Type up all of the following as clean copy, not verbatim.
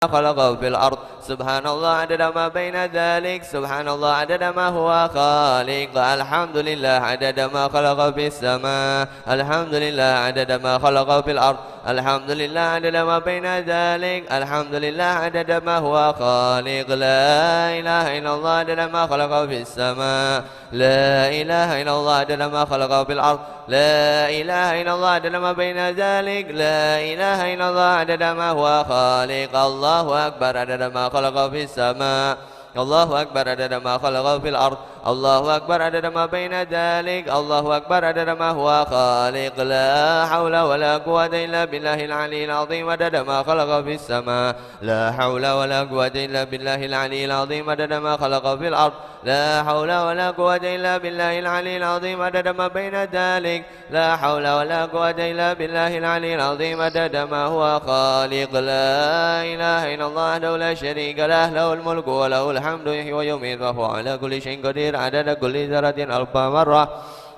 خلق في الأرض سبحان الله عدد ما بين ذلك سبحان الله عدد ما هو خالق الحمد لله عدد ما خلق في السماء الحمد لله عدد ما خلق في الأرض الحمد لله عدد ما بين ذلك الحمد لله عدد ما هو خالق لا إله إلا الله عدد ما خلق في السماء لا إله إلا الله عدد ما خلق في الأرض لا إله إلا الله عدد ما بين ذلك لا إله إلا الله عدد ما هو خالق الله أكبر عدد ما خلق في السماء الله أكبر عدد ما خلق في الأرض الله أكبر عدد ما بين ذلك الله أكبر عدد ما هو خالق لا حول ولا قوة إلا بالله العلي العظيم عدد ما خلق في السماء لا حول ولا قوة إلا بالله العلي العظيم عدد ما خلق في الأرض لا حول ولا قوة إلا بالله العلي العظيم عدد ما بين ذلك لا حول ولا قوة إلا بالله العلي العظيم عدد ما هو خالق لا إله إلا الله وحده لا شريك له له الملك وله الحمد يحيي ويميت وهو على كل شيء قدير عدد كل ذرة ألف مرة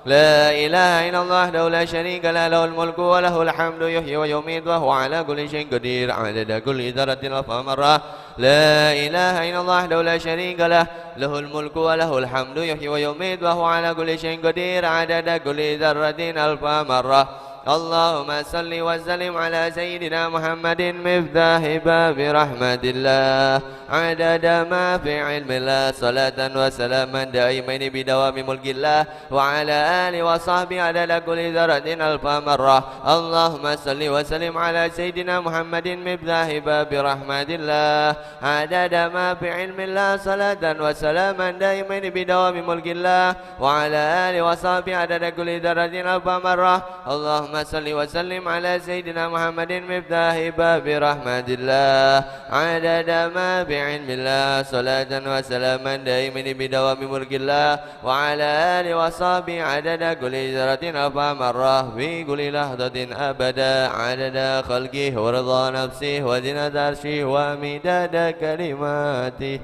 لا إله إلا الله وحده لا شريك له له الملك وله الحمد يحيي ويميت وهو على كل شيء قدير عدد كل ذرة ألف مرة لا إله إلا الله وحده لا شريك له له الملك وله الحمد يحيي ويميت وهو على كل شيء قدير عدد كل ذرة ألف مرة اللهم صل وسلم على سيدنا محمد مفتاح باب رحمة الله عدد ما في علم الله صلاة وسلاما دائمين بدوام ملك الله وعلى آله وصحبه عدد كل ذرة ألف مرة اللهم صل وسلم على سيدنا محمد مفتاح باب رحمة الله عدد ما في علم الله صلاة وسلاما دائمين بدوام ملك الله وعلى آله وصحبه عدد كل ذرة ألف مرة اللهم صل وسلم على سيدنا محمد مفتاح باب رحمة الله عدد ما بعلم الله صلاة وسلاما دائمين بدوام ملك الله وعلى آله وصحبه عدد كل ذرة ألف مرة في كل لحظة أبدا عدد خلقه ورضا نفسه وزنة عرشه ومداد كلماته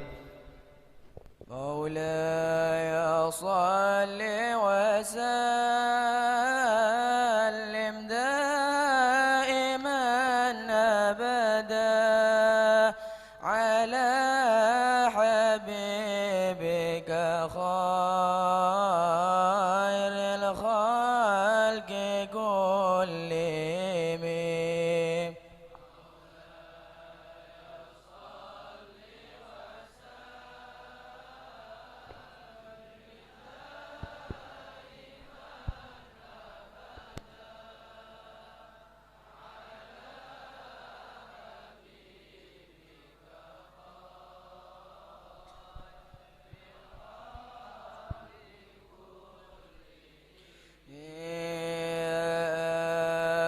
مولاي صل وسلم دائما أبدا على حبيبك خير الخلق كلهم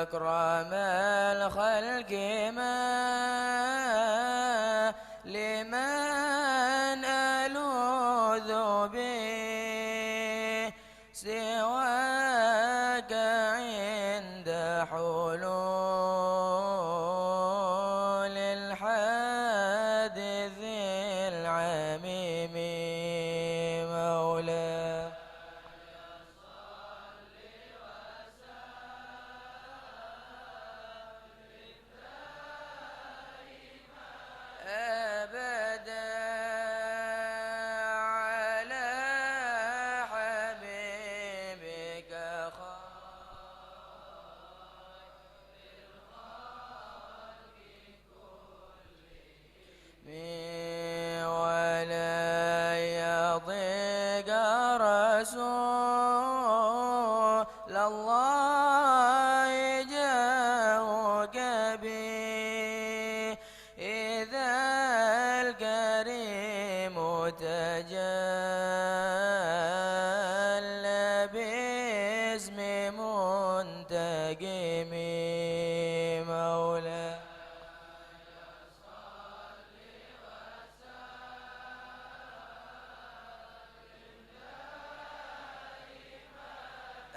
أكرم الخلق ما لمن ألوذ به سواك عند حلول الحادث العميم مولاي أبدا على حبيبك خير ولا يضيق رسول الله جاءك به إذا الكريم تجلى باسم منتقم مولاي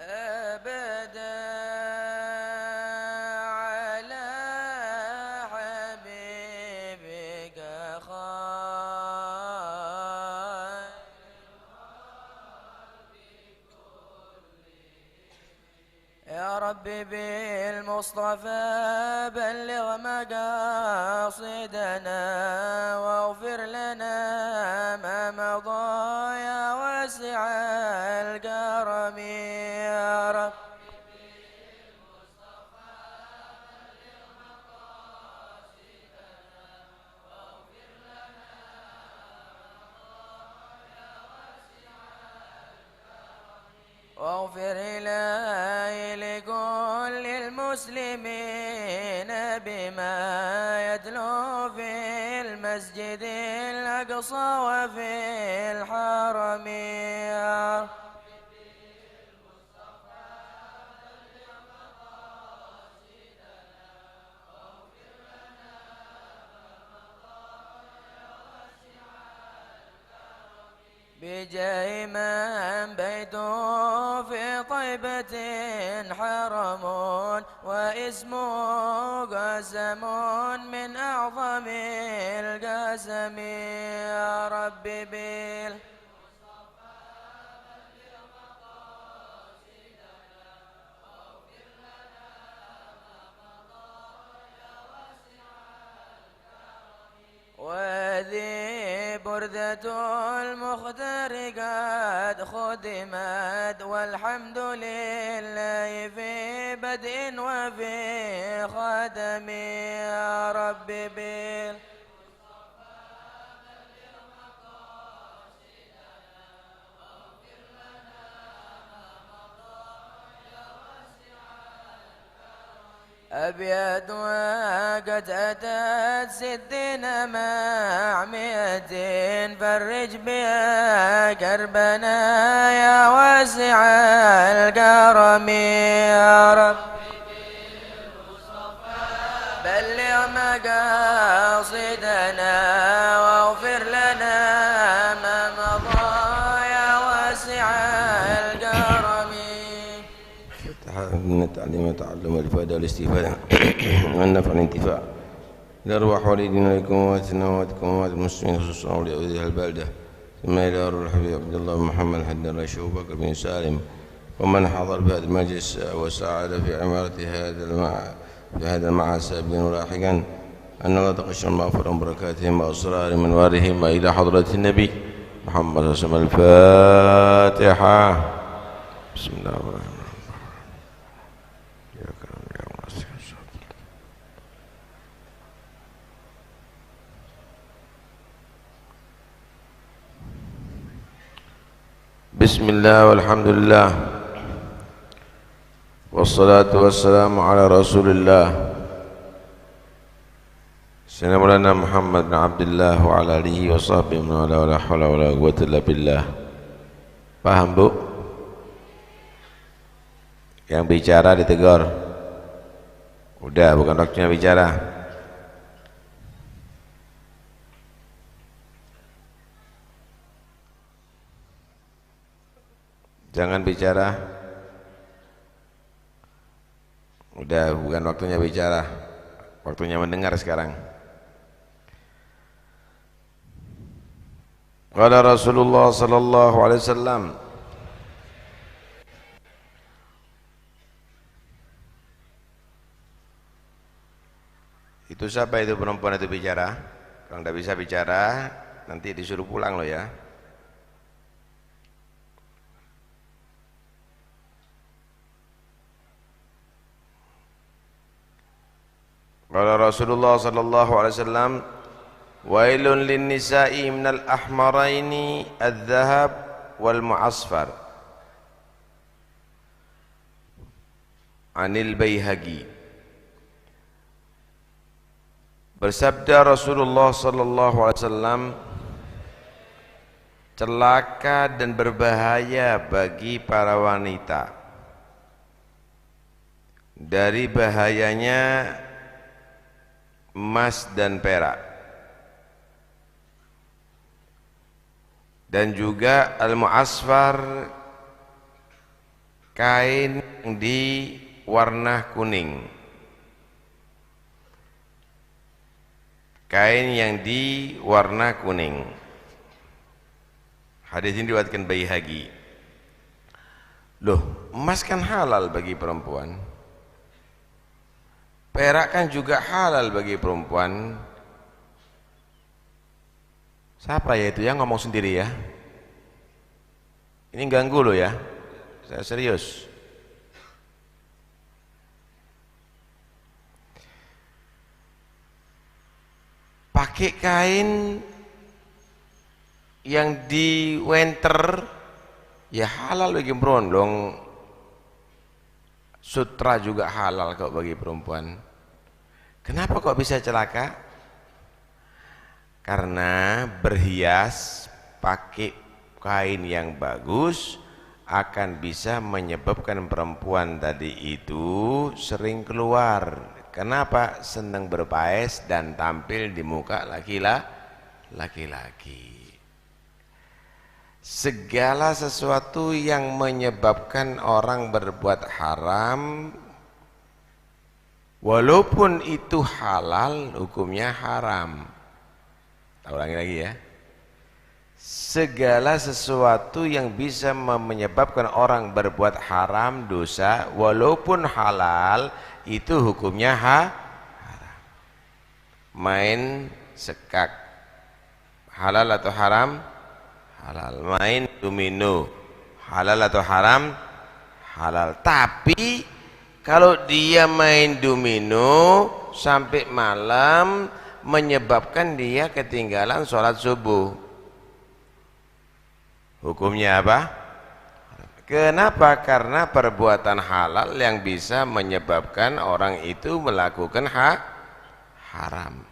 أبدا على حبيبك خير يا ربي بالمصطفى بلغ مقاصدنا واغفر لنا ما مضى يا واسع الكرم يا رب. واغفر إلهي لكل المسلمين بما يتلو في المسجد الأقصى وفي الحرم يا رب. بجاه من بيته في طيبة حرم واسمه قسم من أعظم القسم يا رب بال وذي بردة المختار قد خدمت والحمد لله في بدء وفي خدم يا رب بال أبيض وقد أتت 60 مع 200 فرج بها كربنا يا واسع الكرم يا رب. بلغ مقاصدنا واغفر لنا ما مضى يا واسع الكرم. من التعليم والتعلم والإفادة والاستفادة والنفع والانتفاع لأرواح والدينا لكم وأمواتنا وأمواتكم وأموات المسلمين خصوصا أولياء هذه البلدة ثم إلى روح الحبيب عبد الله بن محمد حد الرشيد أبو بكر بن سالم ومن حضر بهذا المجلس وساعد في عمارة في هذا المعهد سابقا ولاحقا أن الله تقشر مغفرا بركاتهم وأسرار منوارهم إلى حضرة النبي محمد صلى الله عليه وسلم. الفاتحة. بسم الله الرحمن الرحيم. بسم الله والحمد لله والصلاة والسلام على رسول الله سيدنا مولانا محمد بن عبد الله وعلى آله وصحبه ولا حول ولا قوة إلا بالله. Paham Bu? Yang bicara ditegur. Udah, bukan waktunya bicara. Jangan bicara. Udah, bukan waktunya bicara. Waktunya mendengar sekarang. Qala Rasulullah sallallahu alaihi wasallam, itu siapa itu perempuan itu bicara? Kalau tidak bisa bicara, nanti disuruh pulang loh ya. Qala Rasulullah sallallahu alaihi wasallam, wailun lin-nisa'i minal ahmaraini adz-dzahab wal mu'asfar. Anil Baihaqi. Bersabda Rasulullah sallallahu alaihi wasallam, celaka dan berbahaya bagi para wanita dari bahayanya emas dan perak, dan juga al-mu'asfar, kain di warna kuning, kain yang di warna kuning. Hadis ini diriwayatkan Baihaqi. Loh, emas kan halal bagi perempuan. Perak kan juga halal bagi perempuan. Siapa ya itu yang ngomong sendiri ya? Ini ganggu loh ya. Saya serius. Pakai kain yang di winter ya halal bagi perempuan dong. Sutra juga halal kok bagi perempuan. Kenapa kok bisa celaka? Karena berhias pakai kain yang bagus akan bisa menyebabkan perempuan tadi itu sering keluar. Kenapa? Senang berpaes dan tampil di muka laki-laki. Segala sesuatu yang menyebabkan orang berbuat haram, walaupun itu halal, hukumnya haram. Kita ulangi lagi ya. Segala sesuatu yang bisa menyebabkan orang berbuat haram, dosa, walaupun halal, itu hukumnya haram. Main sekak, halal atau haram? Halal. Main domino, halal atau haram? Halal. Tapi kalau dia main domino sampai malam menyebabkan dia ketinggalan sholat subuh, hukumnya apa? Kenapa? Karena perbuatan halal yang bisa menyebabkan orang itu melakukan haram.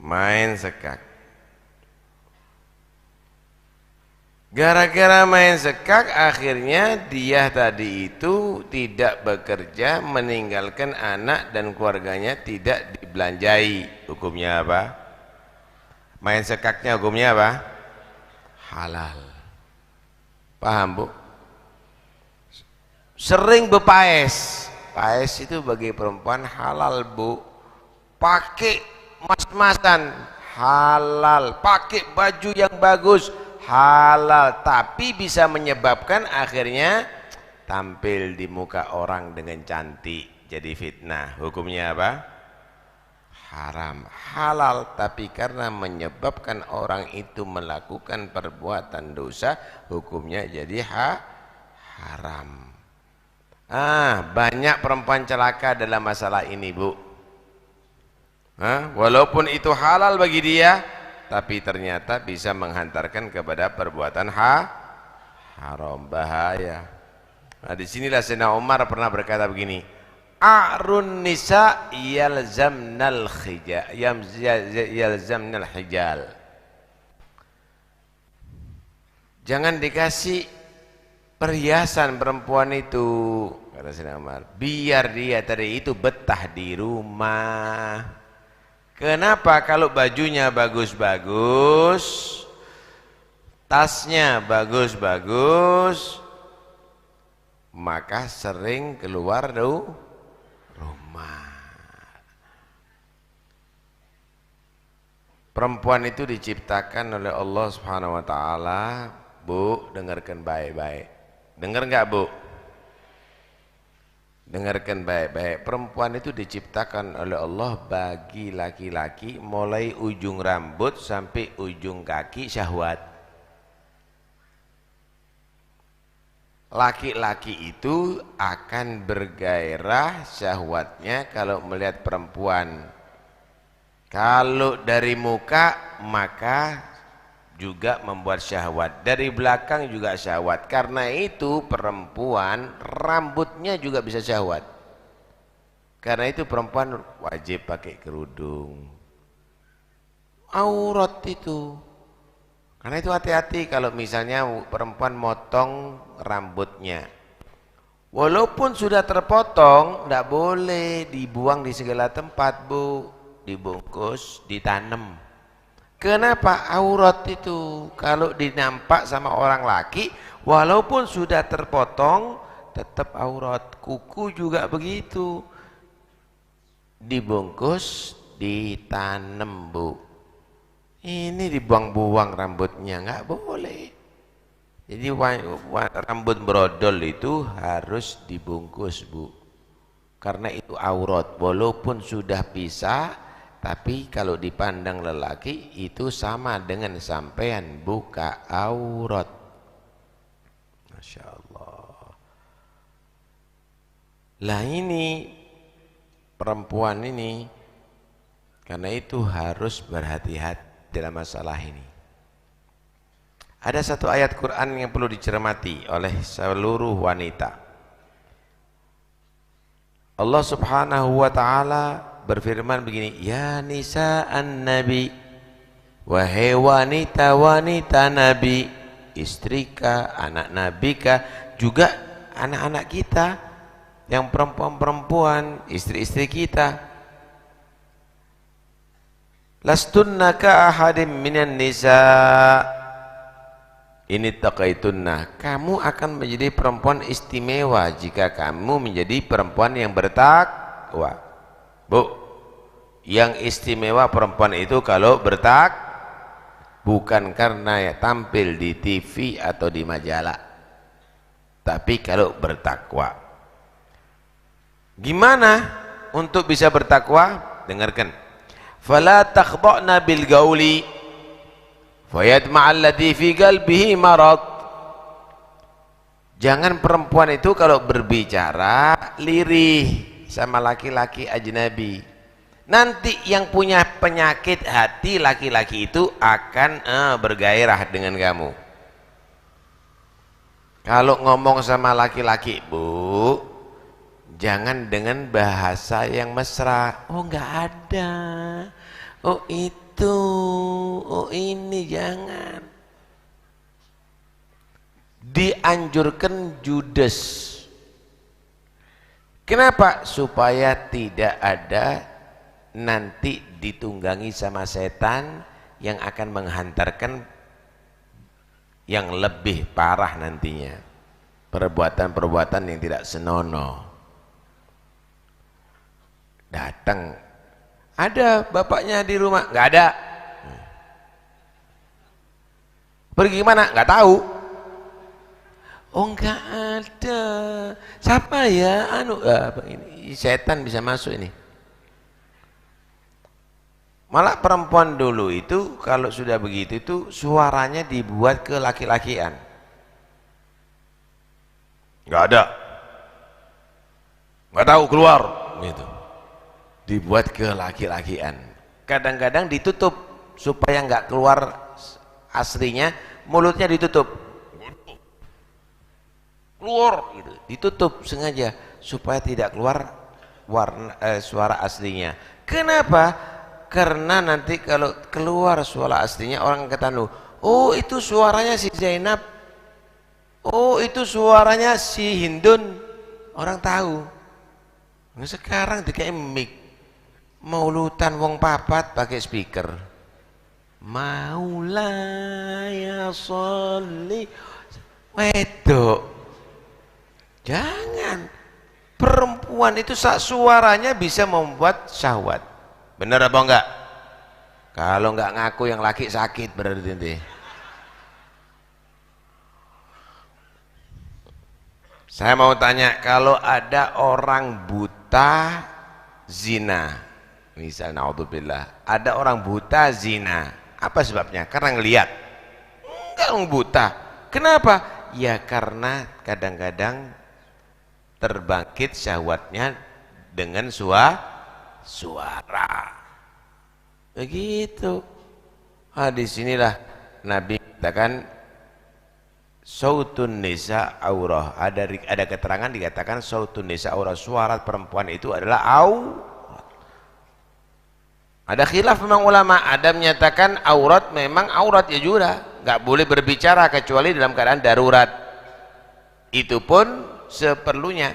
Main sekak. Gara-gara main sekak akhirnya dia tadi itu tidak bekerja, meninggalkan anak dan keluarganya tidak dibelanjai. Hukumnya apa? Main sekaknya hukumnya apa? Halal. Paham Bu? Sering berpaes. Paes itu bagi perempuan halal Bu. Pakai mas-masan halal. Pakai baju yang bagus halal, tapi bisa menyebabkan akhirnya tampil di muka orang dengan cantik jadi fitnah. Hukumnya apa? Haram. Halal, tapi karena menyebabkan orang itu melakukan perbuatan dosa, hukumnya jadi haram. Banyak perempuan celaka dalam masalah ini Bu. Walaupun itu halal bagi dia, tapi ternyata bisa menghantarkan kepada perbuatan haram, bahaya. Nah, disinilah Sayyidina Umar pernah berkata begini, a'run nisa yalzamnal hijal. Jangan dikasih perhiasan perempuan itu, kata Sayyidina Umar, biar dia tadi itu betah di rumah. Kenapa? Kalau bajunya bagus-bagus, tasnya bagus-bagus, maka sering keluar dari rumah. Perempuan itu diciptakan oleh Allah Subhanahu wa taala, Bu, dengarkan baik-baik. Dengar enggak, Bu? Dengarkan baik-baik. Perempuan itu diciptakan oleh Allah bagi laki-laki mulai ujung rambut sampai ujung kaki syahwat. Laki-laki itu akan bergairah syahwatnya kalau melihat perempuan. Kalau dari muka maka juga membuat syahwat, dari belakang juga syahwat. Karena itu perempuan rambutnya juga bisa syahwat. Karena itu perempuan wajib pakai kerudung, aurat itu. Karena itu hati-hati kalau misalnya perempuan motong rambutnya, walaupun sudah terpotong, tidak boleh dibuang di segala tempat Bu, dibungkus, ditanam. Kenapa? Aurat itu kalau dinampak sama orang laki, walaupun sudah terpotong tetap aurat. Kuku juga begitu, dibungkus, ditanam Bu. Ini dibuang-buang rambutnya, nggak boleh. Jadi rambut brodol itu harus dibungkus Bu. karena itu aurat. Walaupun sudah pisah, tapi kalau dipandang lelaki itu sama dengan sampean buka aurat. Masya Allah. Lah ini perempuan ini, karena itu harus berhati-hati dalam masalah ini. Ada satu ayat Quran yang perlu dicermati oleh seluruh wanita. Allah Subhanahu wa ta'ala berfirman begini, ya nisa'an nabi, wahai wanita-wanita nabi, istrika, anak nabika, juga anak-anak kita yang perempuan-perempuan, istri-istri kita. Lastunna ka ahadim minan nisa' ini taqaitunna, kamu akan menjadi perempuan istimewa jika kamu menjadi perempuan yang bertakwa. Bu, yang istimewa perempuan itu kalau bukan karena ya tampil di TV atau di majalah, tapi kalau bertakwa. Gimana untuk bisa bertakwa? Dengarkan. Fala takhda'na bil gauli fayatma'alladzi fi qalbihi marad. Jangan perempuan itu kalau berbicara lirih sama laki-laki ajnabi. Nanti yang punya penyakit hati laki-laki itu akan bergairah dengan kamu. Kalau ngomong sama laki-laki, Bu, jangan dengan bahasa yang mesra. Oh, enggak ada. Oh, itu, oh ini, jangan. Dianjurkan judes. Kenapa? Supaya tidak ada nanti ditunggangi sama setan yang akan menghantarkan yang lebih parah nantinya, perbuatan-perbuatan yang tidak senonoh. Datang, ada bapaknya di rumah, nggak ada. Pergi kemana? Nggak tahu. Oh, nggak ada. Siapa ya? Ini setan bisa masuk ini. Malah perempuan dulu itu kalau sudah begitu itu suaranya dibuat ke laki-lakian. Nggak ada. Nggak tahu, keluar gitu. Dibuat ke laki-lakian. Kadang-kadang ditutup supaya nggak keluar aslinya, mulutnya ditutup. Keluar gitu. Ditutup sengaja supaya tidak keluar suara aslinya. Kenapa? Karena nanti kalau keluar suara aslinya orang kata, oh itu suaranya si Zainab, oh itu suaranya si Hindun, orang tahu. Nah, sekarang dikai mic, maulutan wong papat pakai speaker, maulaya sholli, wedok. Jangan, perempuan itu suaranya bisa membuat syahwat. Benar apa enggak? Kalau enggak ngaku yang laki sakit berarti nanti. Saya mau tanya, kalau ada orang buta zina, misalnya naudzubillah, ada orang buta zina, apa sebabnya? Karena ngelihat. Enggak, orang buta. Kenapa? Ya karena kadang-kadang terbangkit syahwatnya dengan suara begitu. Disinilah Nabi katakan sautun nisa aurah. Ada keterangan dikatakan sautun nisa aurah, suara perempuan itu adalah aurat. Ada khilaf memang ulama, ada menyatakan aurat memang aurat ya juga, nggak boleh berbicara kecuali dalam keadaan darurat, itu pun seperlunya,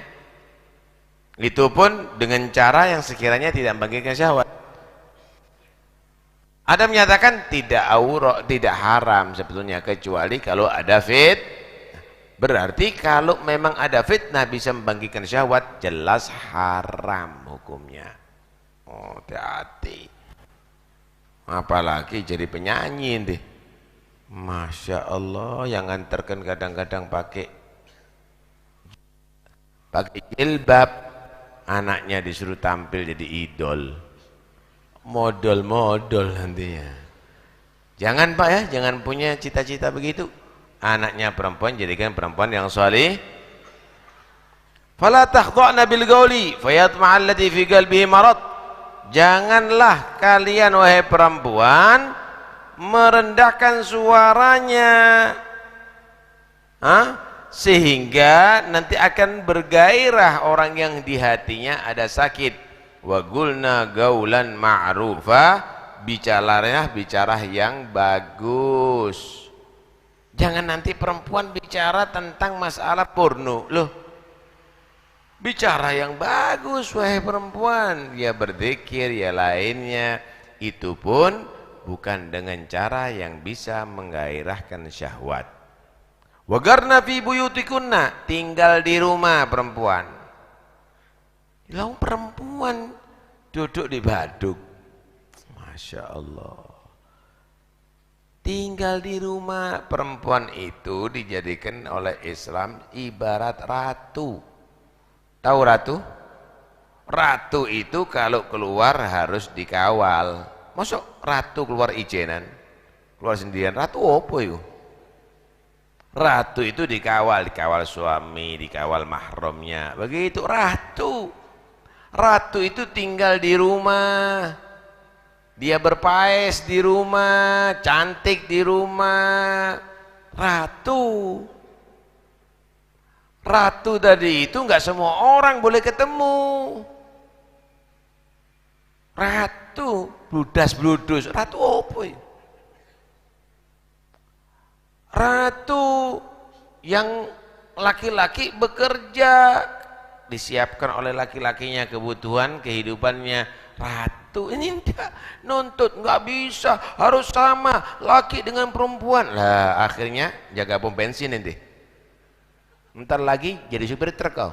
itu pun dengan cara yang sekiranya tidak membangkitkan syahwat. Ada menyatakan tidak aurat, tidak haram sebetulnya kecuali kalau ada berarti kalau memang ada fitnah bisa membangkitkan syahwat, jelas haram hukumnya. Oh, hati-hati. Apalagi jadi penyanyi deh. Masya Allah, yang nganterkan kadang-kadang pakai jilbab, anaknya disuruh tampil jadi idol, model-model nantinya. Jangan Pak ya, jangan punya cita-cita begitu. Anaknya perempuan jadikan perempuan yang salih. Fala takhdha'na bil qawli fayatma'a alladhi fi qalbihi marad. Janganlah kalian wahai perempuan merendahkan suaranya, sehingga nanti akan bergairah orang yang di hatinya ada sakit. Wa qulna gaulan ma'rufa, bicaralah bicara yang bagus. Jangan nanti perempuan bicara tentang masalah porno. Loh, bicara yang bagus wahai perempuan, ya berzikir ya lainnya. Itu pun bukan dengan cara yang bisa menggairahkan syahwat. Wagarna fi buyutikunna, tinggal di rumah perempuan. Lalu perempuan duduk di baduk, Masya Allah. Tinggal di rumah. Perempuan itu dijadikan oleh Islam ibarat ratu. Tahu ratu? Ratu itu kalau keluar harus dikawal. Masuk ratu keluar ijenan, keluar sendirian? Ratu apa itu? Ratu itu dikawal suami, dikawal mahramnya. Begitu ratu. Ratu itu tinggal di rumah. Dia berpaes di rumah, cantik di rumah. Ratu. Ratu tadi itu enggak semua orang boleh ketemu. Ratu, bludas-bludus. Ratu apa ya? Ratu yang laki-laki bekerja, disiapkan oleh laki-lakinya kebutuhan kehidupannya. Ratu ini enggak nuntut, enggak bisa, harus sama laki dengan perempuan. Lah akhirnya jaga pom bensin nanti. Ntar lagi jadi supir truk kau.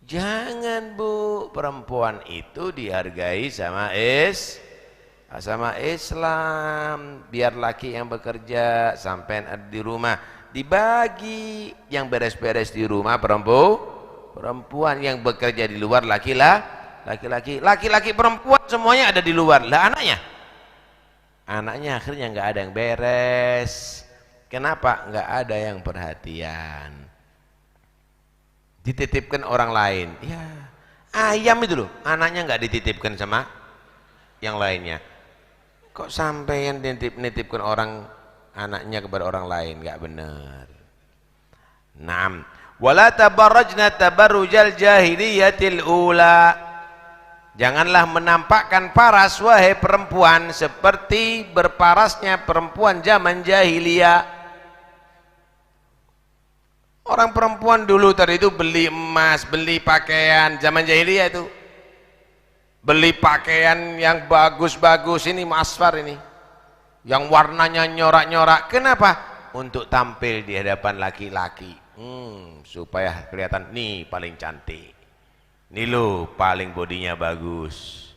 Jangan Bu, perempuan itu dihargai sama Islam. Biar laki yang bekerja sampai di rumah dibagi, yang beres-beres di rumah perempuan, yang bekerja di luar laki-laki perempuan semuanya ada di luar. Lah anaknya akhirnya nggak ada yang beres. Kenapa? Nggak ada yang perhatian, dititipkan orang lain. Ya, ayam itu loh, anaknya nggak dititipkan sama yang lainnya. Kok sampai yang nitipkan orang anaknya kepada orang lain? Nggak benar. Naam. Wala tabarrajna tabarrujal jahiliyatil ula. Janganlah menampakkan paras wahai perempuan seperti berparasnya perempuan zaman jahiliyah. Orang perempuan dulu tadi itu beli emas, beli pakaian zaman jahiliyah itu. Beli pakaian yang bagus-bagus ini, masfar ini, yang warnanya nyorak-nyorak. Kenapa? Untuk tampil di hadapan laki-laki, supaya kelihatan nih paling cantik, nih lo paling bodinya bagus.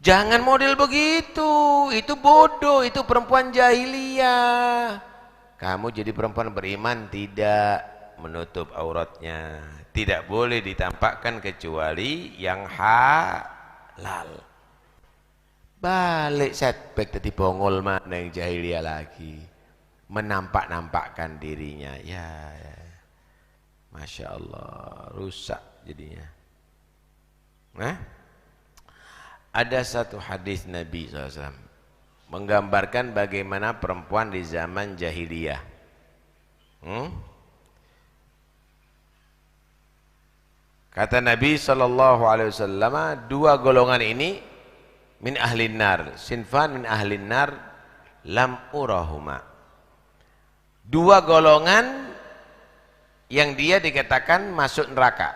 Jangan model begitu, itu bodoh, itu perempuan jahiliyah. Kamu jadi perempuan beriman tidak menutup auratnya, tidak boleh ditampakkan kecuali yang halal. Balik setback tadi bongol mana yang jahiliyah lagi, menampak-nampakkan dirinya. Ya, Masya Allah, rusak jadinya. Nah, ada satu hadis Nabi SAW menggambarkan bagaimana perempuan di zaman jahiliyah. Kata Nabi SAW, dua golongan ini min ahlin nar, sinfan min ahlin nar lam urahuma. Dua golongan yang dia dikatakan masuk neraka.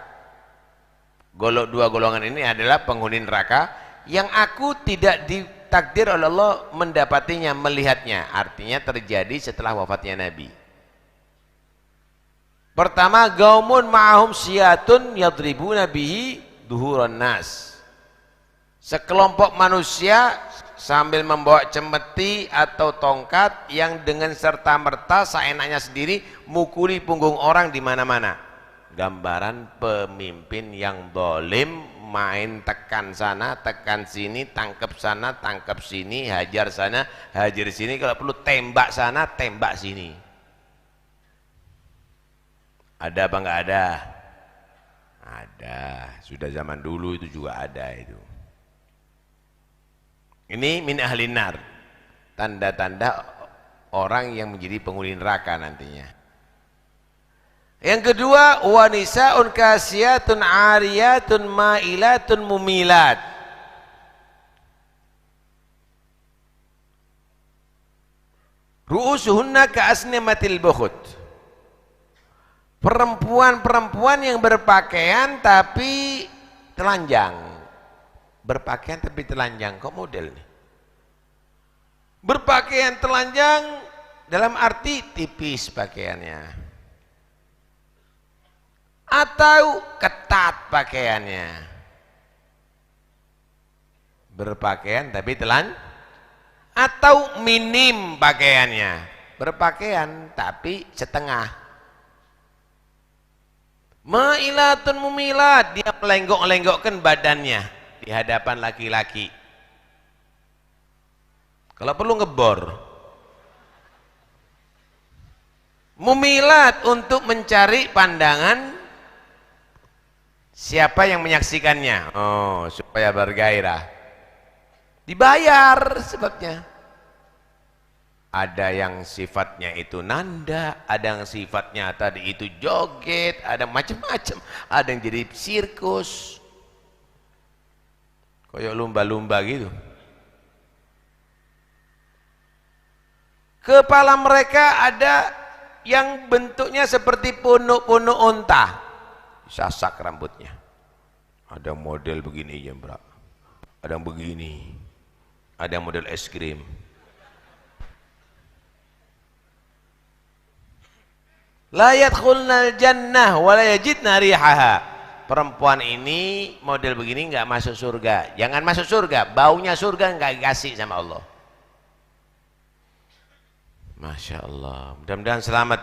Dua golongan ini adalah penghuni neraka yang aku tidak ditakdir oleh Allah mendapatinya, melihatnya. Artinya terjadi setelah wafatnya Nabi. Pertama, gaumun ma'ahum siyatun yadribuna bihi duhuran nas. Sekelompok manusia sambil membawa cemeti atau tongkat yang dengan serta-merta seenaknya sendiri mukuli punggung orang di mana-mana. gambaran pemimpin yang dolim, main tekan sana, tekan sini, tangkap sana, tangkap sini, hajar sana, hajar sini, kalau perlu tembak sana, tembak sini. Ada apa enggak ada? Ada, sudah zaman dulu itu juga ada itu. Ini min ahlin nar, tanda-tanda orang yang menjadi penghuni neraka nantinya. Yang kedua, wa nisaun kasiyatun ariyatun mailatun mumilat. Ru'usuhunna ka'asnimatil bukhut. Perempuan-perempuan yang berpakaian tapi telanjang. Berpakaian tapi telanjang, kok model nih? Berpakaian telanjang dalam arti tipis pakaiannya, atau ketat pakaiannya. Berpakaian tapi atau minim pakaiannya. Berpakaian tapi setengah. Mailatun mumilat, dia melenggok-lenggokkan badannya di hadapan laki-laki. Kalau perlu ngebor. Mumilat, untuk mencari pandangan siapa yang menyaksikannya. Oh, supaya bergairah. Dibayar sebabnya. Ada yang sifatnya itu nanda, ada yang sifatnya tadi itu joget, ada macam-macam. Ada yang jadi sirkus. Kayak lumba-lumba gitu. Kepala mereka ada yang bentuknya seperti punuk-punuk unta. Sasak rambutnya. Ada model begini ya, Mbak. Ada yang begini. Ada yang model es krim. La yadkhulnal jannah wa la yajidna rihaha. Perempuan ini model begini enggak masuk surga. Jangan masuk surga, baunya surga enggak dikasih sama Allah. Masya Allah. Mudah-mudahan selamat.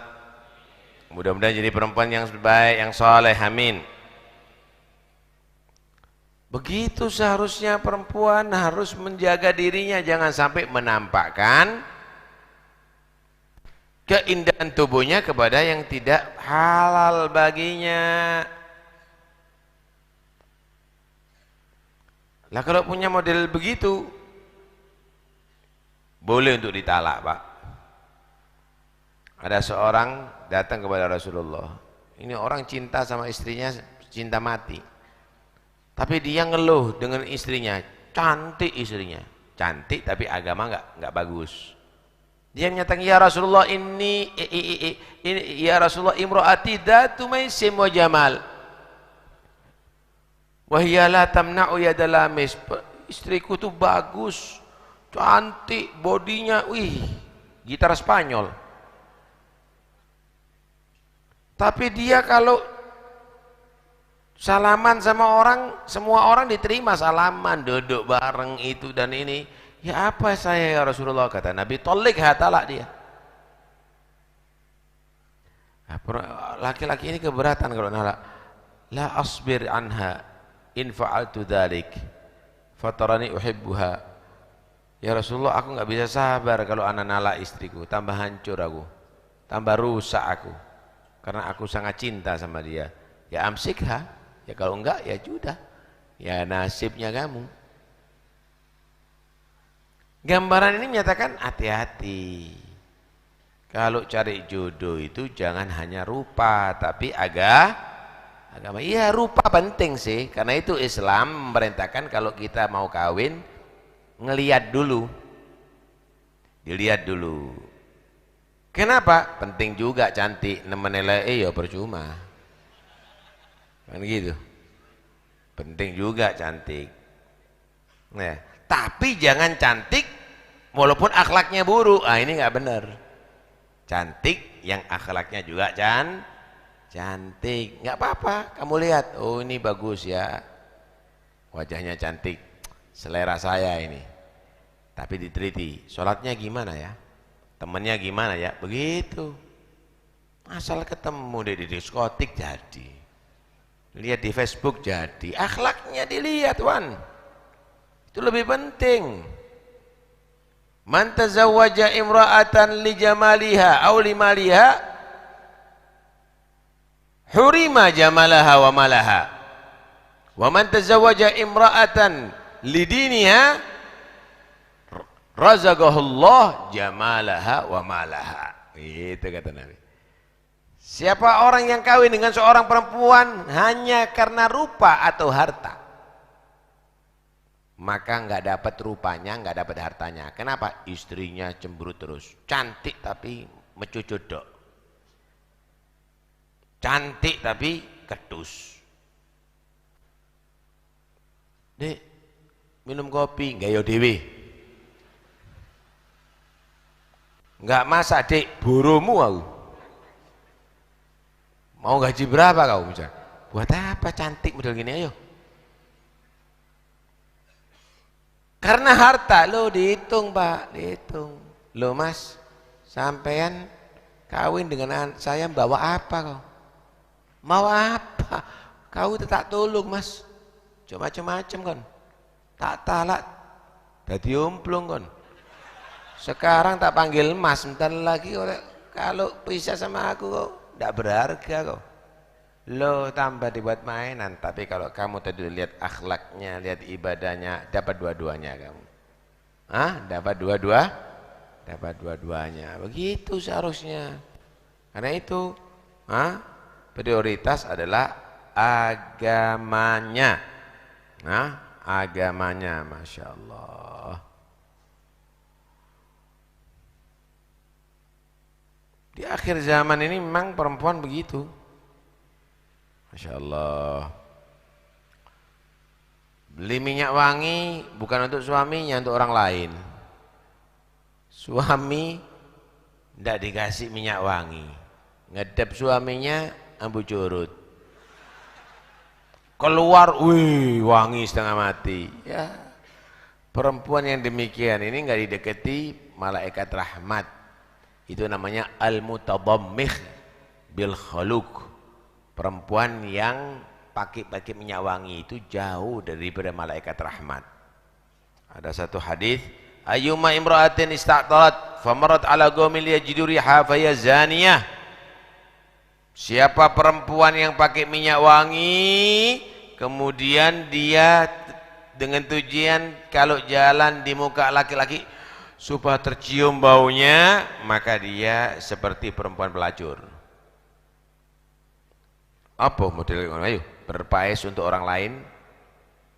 Mudah-mudahan jadi perempuan yang baik, yang soleh. Amin. Begitu seharusnya perempuan harus menjaga dirinya, jangan sampai menampakkan keindahan tubuhnya kepada yang tidak halal baginya. Lah kalau punya model begitu, boleh untuk ditalak, Pak. Ada seorang datang kepada Rasulullah. Ini orang cinta sama istrinya, cinta mati. Tapi dia ngeluh dengan istrinya, cantik istrinya. Cantik tapi agama enggak bagus. Dia menyatakan, ya Rasulullah, ini ya Rasulullah, imro'ati dhatu maisim wa jamal. Wa hiya la tamna'u yadalamis. Istriku tuh bagus, cantik, bodinya, wih, gitar Spanyol. Tapi dia kalau salaman sama orang, semua orang diterima salaman, duduk bareng itu dan ini. Ya apa saya ya Rasulullah, kata Nabi, tolik talak dia. Laki-laki ini keberatan kalau nolak. La asbir anha in fa'altu dzalik fatarani uhibbuha. Ya Rasulullah, aku nggak bisa sabar kalau anak nolak istriku, tambah hancur aku, tambah rusak aku. Karena aku sangat cinta sama dia. Ya amsikha, ya kalau enggak ya sudah, ya nasibnya kamu. Gambaran ini menyatakan hati-hati. Kalau cari jodoh itu jangan hanya rupa, tapi agama. Iya, rupa penting sih, karena itu Islam memerintahkan kalau kita mau kawin ngelihat dulu, dilihat dulu. Kenapa? Penting juga cantik, nemenela ya percuma. Kan gitu. Penting juga cantik. Nah, tapi jangan cantik walaupun akhlaknya buruk. Ah, ini nggak benar. Cantik yang akhlaknya juga cantik. Nggak apa-apa. Kamu lihat, oh ini bagus ya. Wajahnya cantik. Selera saya ini. Tapi diteliti, sholatnya gimana ya? Temennya gimana ya? Begitu. Asal ketemu di diskotik jadi. Lihat di Facebook jadi. Akhlaknya dilihat, Wan. Itu lebih penting. Man tazawwaja imra'atan li jamaliha aw li maliha hurima jamalaha wa malaha. Wa man tazawwaja imra'atan li diniha razaqahullah jamalaha wa malaha. Itu kata Nabi. Siapa orang yang kawin dengan seorang perempuan hanya karena rupa atau harta, maka nggak dapat rupanya, nggak dapat hartanya. Kenapa? Istrinya cemberut terus. Cantik tapi mecucut dok. Cantik tapi ketus. Dek, minum kopi, nggak yo dewe. Nggak masak dek, boromu aku. Mau gaji berapa kau misalnya? Buat apa cantik model gini, ayo. Karena harta lo dihitung, Pak, dihitung. Lo Mas, sampean kawin dengan saya bawa apa kau? Mau apa? Kau tak tolong, Mas. Macam-macam kan. Tak talak. Dadi umplung kan. Sekarang tak panggil Mas, bentar lagi kalau pisah sama aku kok tidak berharga kok. Lo tambah dibuat mainan, tapi kalau kamu tadi lihat akhlaknya, lihat ibadahnya, dapat dua-duanya kamu. Dapat dua-duanya. Begitu seharusnya. Karena itu, prioritas adalah agamanya. Agamanya, Masya Allah. Di akhir zaman ini memang perempuan begitu. Masya Allah. Beli minyak wangi bukan untuk suaminya, untuk orang lain. Suami tidak dikasih minyak wangi, ngedep suaminya ambu curut. Keluar, wih, wangi setengah mati. Ya, perempuan yang demikian ini nggak dideketi malaikat rahmat. Itu namanya al-mutadammih bil khuluq. Perempuan yang pakai minyak wangi itu jauh daripada malaikat rahmat. Ada satu hadis, ayyuma imra'atin ista'tarat famarat ala qaumin yajidu riha faya zaniyah. Siapa perempuan yang pakai minyak wangi kemudian dia dengan tujuan kalau jalan di muka laki-laki supaya tercium baunya, maka dia seperti perempuan pelacur. Apa modelnya? Ayo, berpaes untuk orang lain,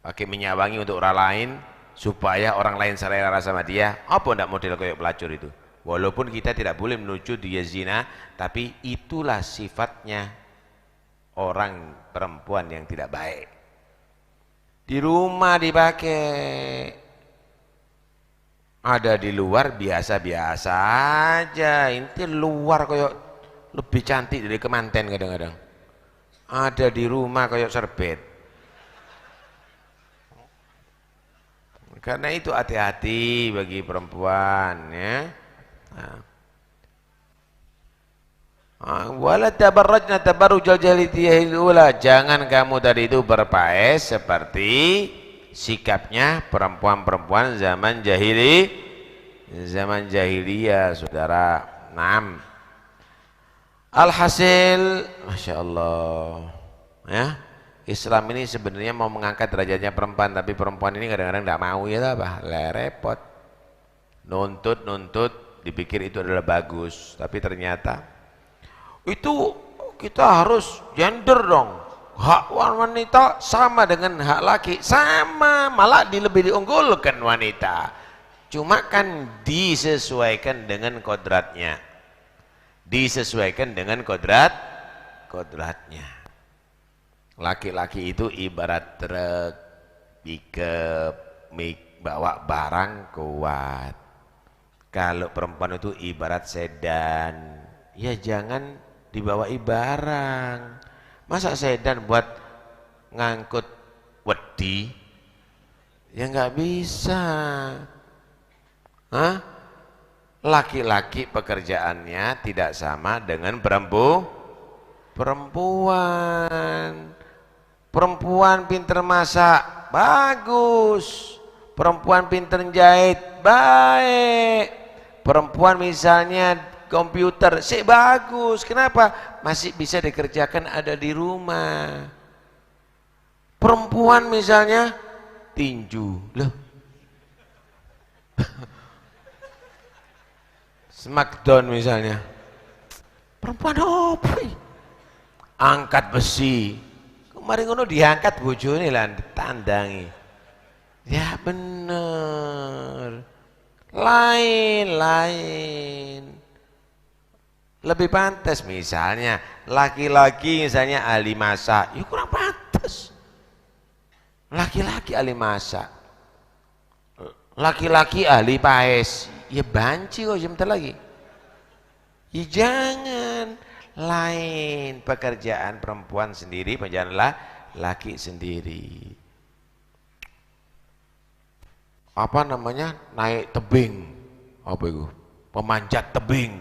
pakai minyak wangi untuk orang lain, supaya orang lain selera sama dia. Apa ndak model kayak pelacur itu? Walaupun kita tidak boleh menuju dia zina, tapi itulah sifatnya orang perempuan yang tidak baik. Di rumah dipakai, ada di luar biasa-biasa aja. Ini luar kayak lebih cantik dari kemanten kadang-kadang. Ada di rumah kayak serbet. Karena itu hati-hati bagi perempuan, ya. Wala tabarrajna tabarrujal jahiliyahil ula. Jangan kamu tadi itu berpaes seperti sikapnya perempuan-perempuan zaman jahiliyah, saudara. Alhasil, Masya Allah, ya, Islam ini sebenarnya mau mengangkat derajatnya perempuan, tapi perempuan ini kadang-kadang tidak mau, ya apa? Repot. Nuntut, dipikir itu adalah bagus, tapi ternyata itu kita harus gender dong. Hak wanita sama dengan hak laki, sama, malah lebih diunggulkan wanita. Cuma kan disesuaikan dengan kodratnya, disesuaikan dengan kodratnya. Laki-laki itu ibarat truk, pickup, bawa barang kuat. Kalau perempuan itu ibarat sedan, ya jangan dibawai barang. Masa sedan buat ngangkut wedi? Ya nggak bisa. Laki-laki pekerjaannya tidak sama dengan perempuan. Perempuan pinter masak, bagus. Perempuan pinter jahit, baik. Perempuan misalnya komputer, bagus. Kenapa? Masih bisa dikerjakan ada di rumah. Perempuan misalnya tinju, loh. Smackdown misalnya, perempuan apa? Angkat besi, kemarin ngono diangkat bojone lah ditandangi. Ya bener, lain. Lebih pantas misalnya laki-laki misalnya ahli masak, ya kurang pantas. Laki-laki ahli masak, laki-laki ahli paes, ya banci kok sebentar lagi. Ya jangan, lain pekerjaan perempuan sendiri, pekerjaan laki sendiri. Apa namanya, naik tebing, apa itu, pemanjat tebing,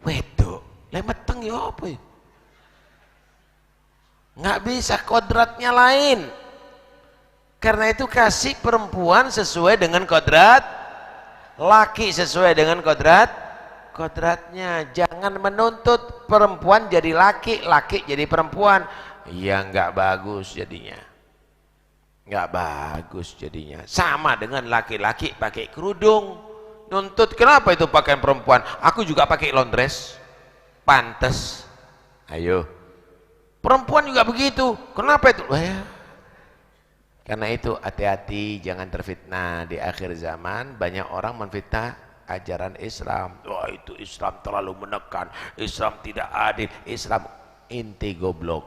wedok, lemeteng ya apa ya, nggak bisa, kodratnya lain. Karena itu kasih perempuan sesuai dengan kodrat, laki sesuai dengan kodratnya. Jangan menuntut perempuan jadi laki, laki jadi perempuan. Ya nggak bagus jadinya. Nggak bagus jadinya. Sama dengan laki-laki pakai kerudung. Nuntut, kenapa itu pakaian perempuan? Aku juga pakai laundress. Pantes. Ayo. Perempuan juga begitu. Kenapa itu? Karena itu hati-hati, jangan terfitnah. Di akhir zaman banyak orang menfitnah ajaran Islam. Wah, itu Islam terlalu menekan, Islam tidak adil, Islam inti goblok.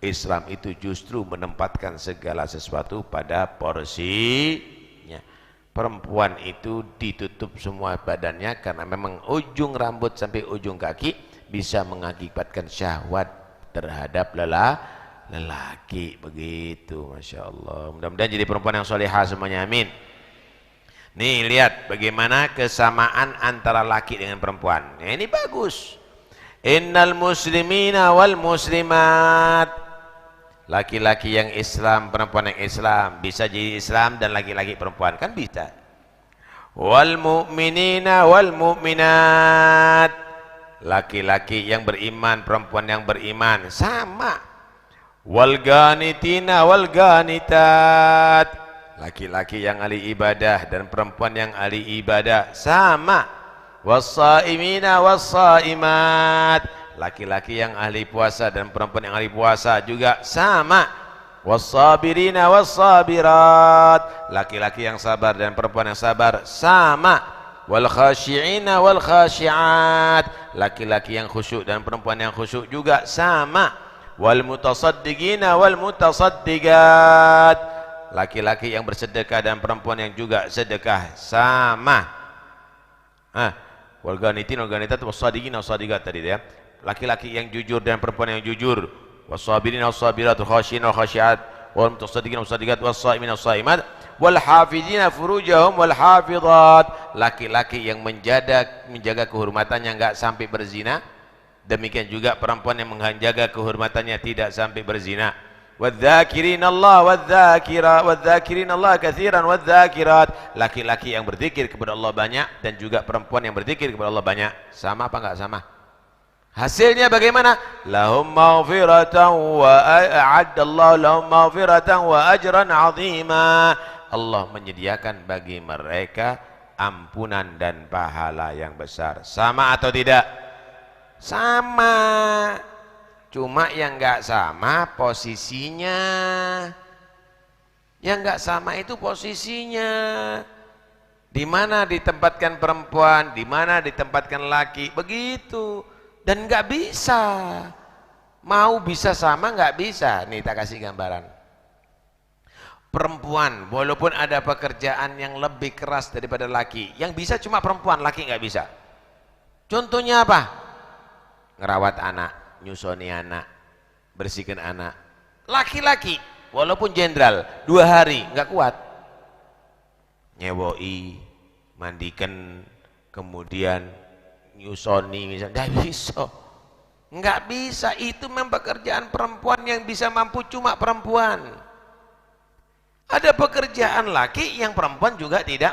Islam itu justru menempatkan segala sesuatu pada porsinya. Perempuan itu ditutup semua badannya karena memang ujung rambut sampai ujung kaki bisa mengakibatkan syahwat terhadap lelaki, begitu. Masya Allah, mudah-mudahan jadi perempuan yang solehah semuanya, amin. Nih lihat bagaimana kesamaan antara laki dengan perempuan. Nah, ini bagus. Innal muslimina wal muslimat, laki-laki yang Islam, perempuan yang Islam, bisa jadi Islam dan laki-laki perempuan, kan bisa. Wal mu'minina wal mu'minat, laki-laki yang beriman, perempuan yang beriman, sama. Wal ganitina wal ganitat, laki-laki yang ahli ibadah dan perempuan yang ahli ibadah, sama. Wassaimina wassaimat, laki-laki yang ahli puasa dan perempuan yang ahli puasa juga sama. Wassabirina wassabirat, laki-laki yang sabar dan perempuan yang sabar, sama. Wal khasyi'ina wal khasyi'at, laki-laki yang khusyuk dan perempuan yang khusyuk juga sama. Wal mutasaddiqina wal mutasaddiqat, laki-laki yang bersedekah dan perempuan yang juga sedekah, sama. Wal ganitin wal ganitat wassadiqina wassadiqat tadi ya. Laki-laki yang jujur dan perempuan yang jujur. Wassabirin wassabirat wal khasyin wal khasyiat wal mutasaddiqin wassadiqat wassaimin wassaimat wal hafizina furujahum wal hafizat, laki-laki yang menjaga kehormatannya enggak sampai berzina. Demikian juga perempuan yang menjaga kehormatannya tidak sampai berzina. Wadzakirin Allah wadzakirin Allah katsiran wadzakirat, laki-laki yang berzikir kepada Allah banyak dan juga perempuan yang berzikir kepada Allah banyak. Sama apa enggak sama? Hasilnya bagaimana? Lahum maghfiratan wa a'addallahu lahum maghfiratan wa ajran 'azima. Allah menyediakan bagi mereka ampunan dan pahala yang besar. Sama atau tidak? Sama, cuma yang enggak sama posisinya. Yang enggak sama itu posisinya. Di mana ditempatkan perempuan, di mana ditempatkan laki, begitu. Dan enggak bisa. Mau bisa sama enggak bisa. Nih tak kasih gambaran. Perempuan walaupun ada pekerjaan yang lebih keras daripada laki, yang bisa cuma perempuan, laki enggak bisa. Contohnya apa? Ngerawat anak, nyusoni anak, bersihkan anak. Laki-laki walaupun jenderal 2 hari nggak kuat, nyewoi, mandikan, kemudian nyusoni misalnya, nggak bisa. Itu memang pekerjaan perempuan, yang bisa mampu cuma perempuan. Ada pekerjaan laki yang perempuan juga tidak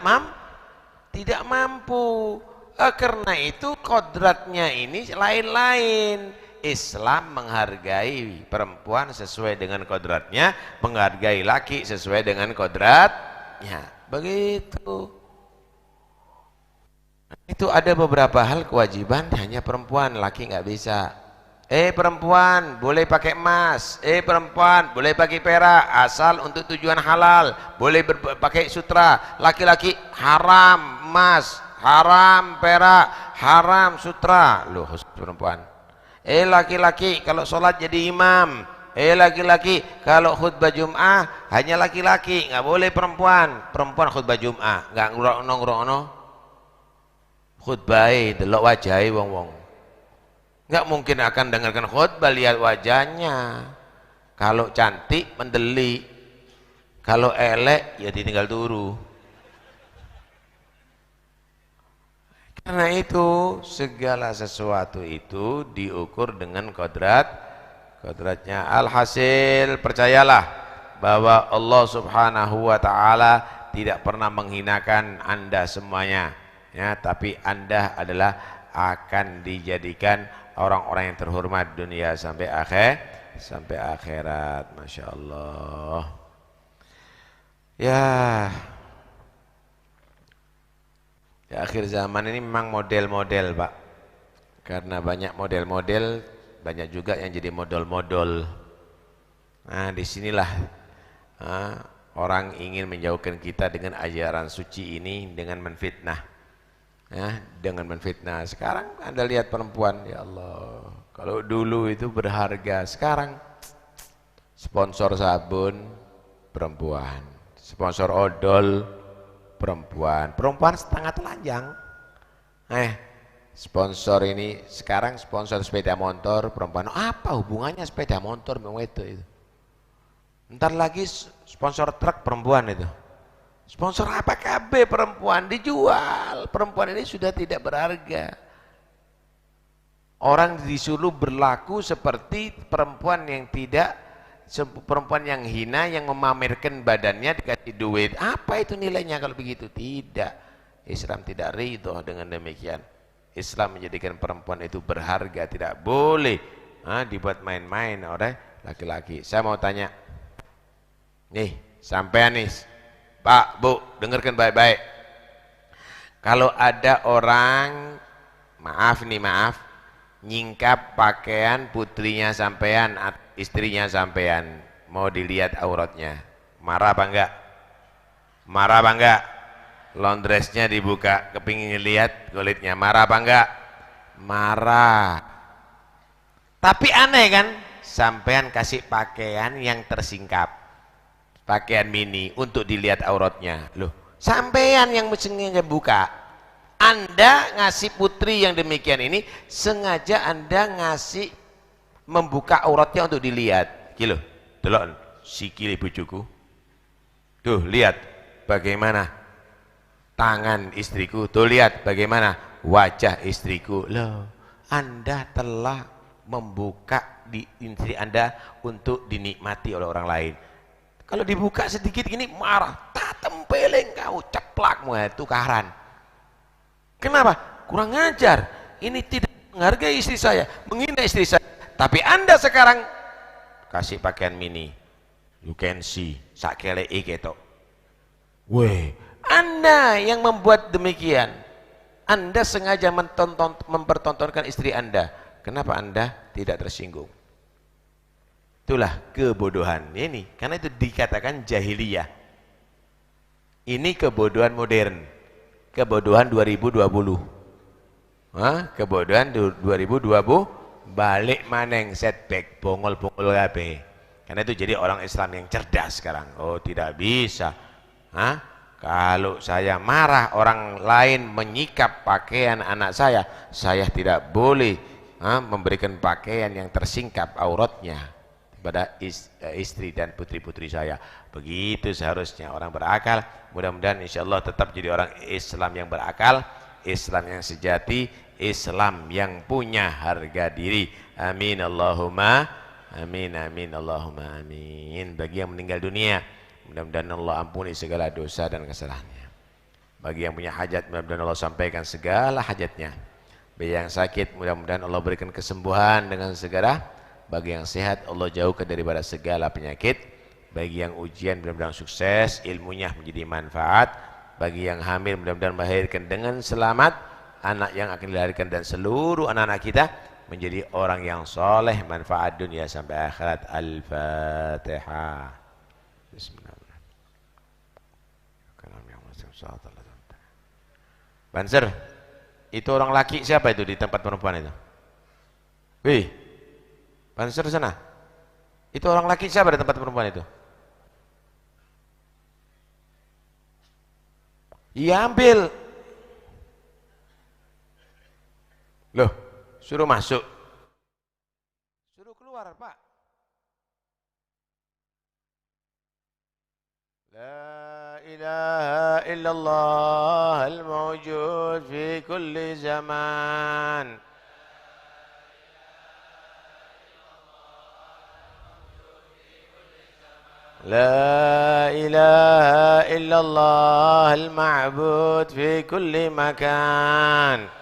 mampu. Karena itu kodratnya ini lain-lain. Islam menghargai perempuan sesuai dengan kodratnya, menghargai laki sesuai dengan kodratnya. Begitu. Itu ada beberapa hal kewajiban hanya perempuan, laki nggak bisa. Perempuan boleh pakai emas, perempuan boleh pakai perak asal untuk tujuan halal, boleh pakai sutra. Laki-laki haram emas, haram perak, haram sutra. Loh, khusus perempuan. Laki-laki kalau sholat jadi imam. Laki-laki kalau khutbah Jum'ah hanya laki-laki, nggak boleh perempuan. Perempuan khutbah Jum'ah nggak ngrokno khutbah, delok wajahe wong-wong. Nggak mungkin akan dengarkan khutbah lihat wajahnya. Kalau cantik mendelik, kalau elek ya ditinggal turu. Karena itu segala sesuatu itu diukur dengan kodratnya. Alhasil percayalah bahwa Allah Subhanahu wa ta'ala tidak pernah menghinakan Anda semuanya, ya, tapi Anda adalah akan dijadikan orang-orang yang terhormat dunia sampai akhirat. Masya Allah. Ya, di akhir zaman ini memang model-model, Pak. Karena banyak model-model, banyak juga yang jadi model-model. Nah, disinilah orang ingin menjauhkan kita dengan ajaran suci ini dengan menfitnah. Ya, dengan menfitnah. Sekarang Anda lihat perempuan, ya Allah. Kalau dulu itu berharga, sekarang sponsor sabun perempuan, sponsor odol perempuan setengah telanjang. Sponsor ini sekarang sponsor sepeda motor perempuan. Apa hubungannya sepeda motor memang itu? Ntar lagi sponsor truk perempuan itu. Sponsor apa KB perempuan dijual. Perempuan ini sudah tidak berharga. Orang disuruh berlaku seperti perempuan yang perempuan yang hina, yang memamerkan badannya dikasih duit. Apa itu nilainya kalau begitu? Tidak. Islam tidak ridho dengan demikian. Islam menjadikan perempuan itu berharga, tidak boleh dibuat main-main oleh laki-laki. Saya mau tanya nih, sampean nih Pak, Bu, dengarkan baik-baik. Kalau ada orang, maaf, nyingkap pakaian putrinya sampean atau istrinya sampean, mau dilihat auratnya, marah apa enggak? Marah apa enggak? Laundressnya dibuka, kepingin lihat kulitnya, marah apa enggak? Marah. Tapi aneh kan, sampean kasih pakaian yang tersingkap, pakaian mini untuk dilihat auratnya. Loh, sampean yang mestinya buka. Anda ngasih putri yang demikian ini, sengaja Anda ngasih membuka auratnya untuk dilihat. Gitu, delok sikile bojoku. Tuh, lihat bagaimana tangan istriku. Tuh, lihat bagaimana wajah istriku. Loh, Anda telah membuka di istri Anda untuk dinikmati oleh orang lain. Kalau dibuka sedikit gini marah, tak tempeleng kau, ceplakmu, tukaran. Kenapa? Kurang ngajar. Ini tidak menghargai istri saya, menghina istri saya. Tapi Anda sekarang kasih pakaian mini, you can see, sakele ketok. Weh, Anda yang membuat demikian. Anda sengaja mempertontonkan istri Anda. Kenapa Anda tidak tersinggung? Itulah kebodohan ini, karena itu dikatakan jahiliyah. Ini kebodohan modern, kebodohan 2020. Kebodohan 2020, balik maneng setback, bongol-bongol kabeh. Karena itu jadi orang Islam yang cerdas sekarang. Oh, tidak bisa. Kalau saya marah orang lain menyikap pakaian anak saya tidak boleh memberikan pakaian yang tersingkap auratnya pada istri dan putri-putri saya. Begitu seharusnya orang berakal. Mudah-mudahan insya Allah tetap jadi orang Islam yang berakal, Islam yang sejati, Islam yang punya harga diri. Amin Allahumma amin, amin Allahumma amin. Bagi yang meninggal dunia, mudah-mudahan Allah ampuni segala dosa dan kesalahannya. Bagi yang punya hajat, mudah-mudahan Allah sampaikan segala hajatnya. Bagi yang sakit, mudah-mudahan Allah berikan kesembuhan dengan segera. Bagi yang sehat, Allah jauhkan daripada segala penyakit. Bagi yang ujian, mudah-mudahan sukses, ilmunya menjadi manfaat. Bagi yang hamil, mudah-mudahan melahirkan dengan selamat. Anak yang akan dilahirkan dan seluruh anak-anak kita menjadi orang yang soleh, manfaat dunia sampai akhirat. Al-Fatihah. Bismillahirrahmanirrahim. Banser, itu orang laki siapa itu di tempat perempuan itu? Wih, Banser sana. Itu orang laki siapa di tempat perempuan itu? Iya, ambil. Loh, suruh masuk. Suruh keluar, Pak. La ilaha illallah al-mawjud fi kulli zaman. La ilaha illallah al-ma'bud fi kulli makan.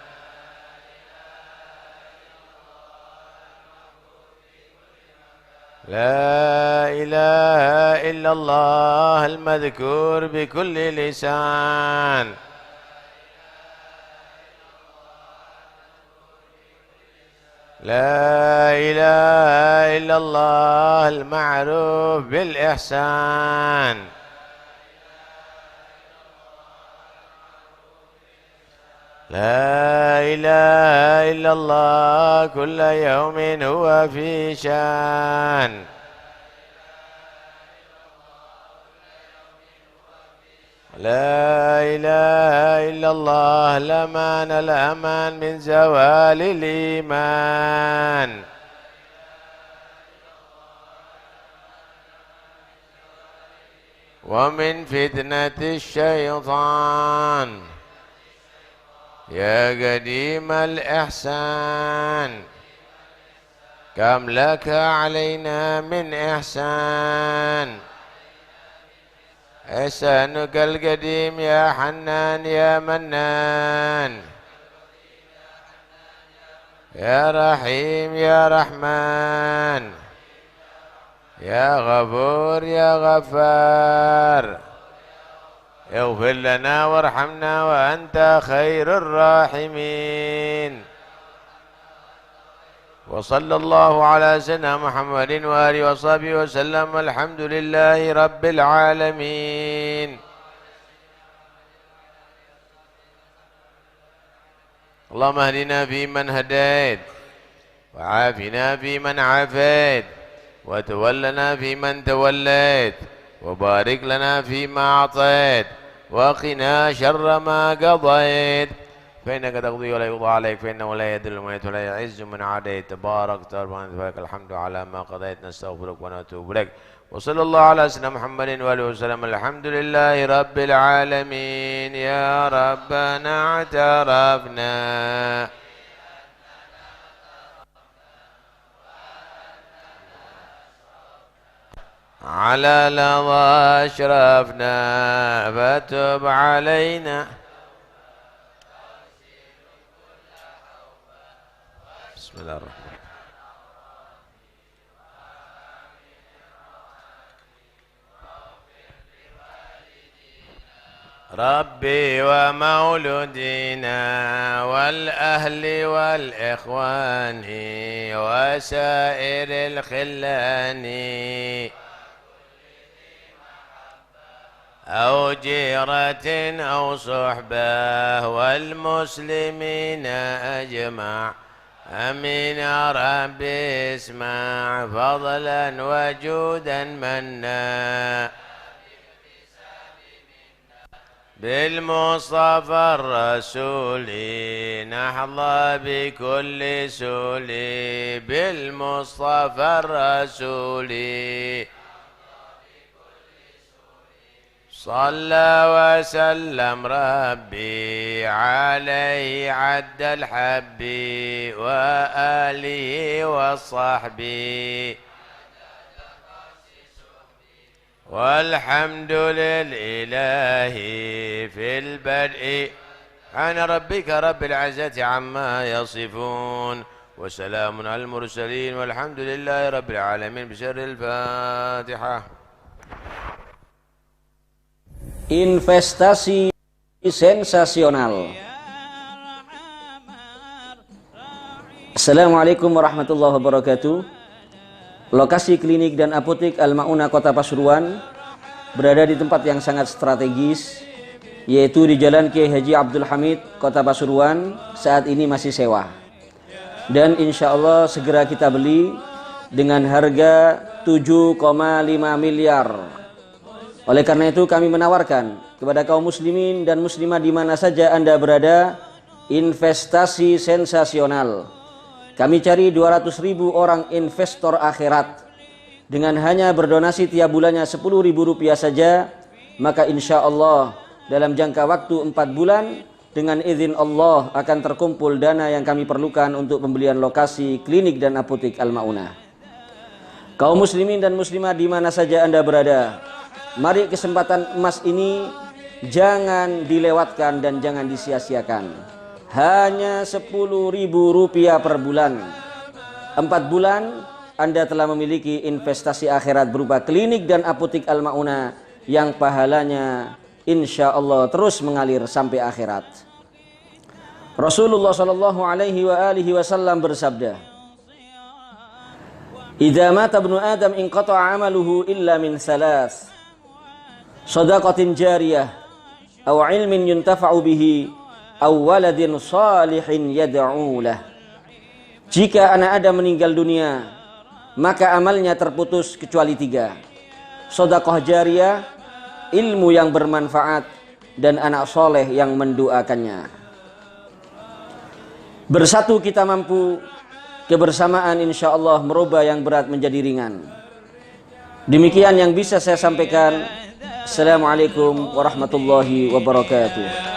لا إله إلا الله المذكور بكل لسان. لا إله إلا الله المعروف بالإحسان. لا إله إلا الله كل يوم هو في شان. لا إله إلا الله الأمان الأمان من زوال الإيمان. ومن فتنة الشيطان. يا قديم الإحسان كم لك علينا من إحسان. إحسانك القديم يا حنان يا منان. يا رحيم يا رحمن. يا غفور يا غفار. اغفر لنا وارحمنا وأنت خير الراحمين. وصلى الله على سيدنا محمد وآله وصحبه وسلم. الحمد لله رب العالمين. اللهم اهدنا فيمن هديت، وعافنا فيمن عافيت، وتولنا فيمن توليت، وبارك لنا فيما أعطيت، وقنا شر ما قضيت، فإنك تقضي ولا يقضى عليك، فإنه لا يذل من يتولى ولا يعز من عاديت، تبارك ربنا فلك الحمد على ما قضيت، نستغفرك ونتوب إليك. وصلى الله على سيدنا محمد وآله وسلم. الحمد لله رب العالمين. يا ربنا اعترفنا على لظى أشرفنا، فتب علينا. بسم الله الرحمن الرحيم. ربي ومولودينا والأهل والإخوان وسائر الخلان أو جيرة أو صحبة والمسلمين أجمع. أمين يا رب اسمع فضلا وجودا منا بالمصطفى الرسول نحظى بكل سول. بالمصطفى الرسول صلى وسلم ربي عليه عد الحب وآله وصحبه والحمد لله في البدء عن ربك رب العزة عما يصفون وسلام على المرسلين والحمد لله رب العالمين بشر الفاتحة. Investasi sensasional. Assalamualaikum warahmatullahi wabarakatuh. Lokasi klinik dan apotek Al-Ma'unah Kota Pasuruan berada di tempat yang sangat strategis, yaitu di Jalan Kiai Haji Abdul Hamid, Kota Pasuruan. Saat ini masih sewa. Dan insya Allah segera kita beli dengan harga 7,5 miliar. Oleh karena itu kami menawarkan kepada kaum muslimin dan muslimah di mana saja Anda berada, investasi sensasional. Kami cari 200.000 orang investor akhirat. Dengan hanya berdonasi tiap bulannya Rp10.000 saja, maka insya Allah dalam jangka waktu 4 bulan dengan izin Allah akan terkumpul dana yang kami perlukan untuk pembelian lokasi klinik dan apotek Al-Ma'unah. Kaum muslimin dan muslimah di mana saja Anda berada, mari kesempatan emas ini jangan dilewatkan dan jangan disia-siakan. Hanya Rp10.000 per bulan. 4 bulan Anda telah memiliki investasi akhirat berupa klinik dan apotek Al-Ma'unah yang pahalanya insya Allah terus mengalir sampai akhirat. Rasulullah SAW bersabda, "Idza mata ibnu Adam inqata'a 'amaluhu illa min thalath. Shadaqatin jariyah aw ilmin yuntafa'u bihi aw waladin salihin yad'u lah." Jika anak Adam meninggal dunia, maka amalnya terputus kecuali 3. Sedekah jariyah, ilmu yang bermanfaat, dan anak soleh yang mendoakannya. Bersatu kita mampu, kebersamaan insya Allah merubah yang berat menjadi ringan. Demikian yang bisa saya sampaikan. Assalamualaikum warahmatullahi wabarakatuh.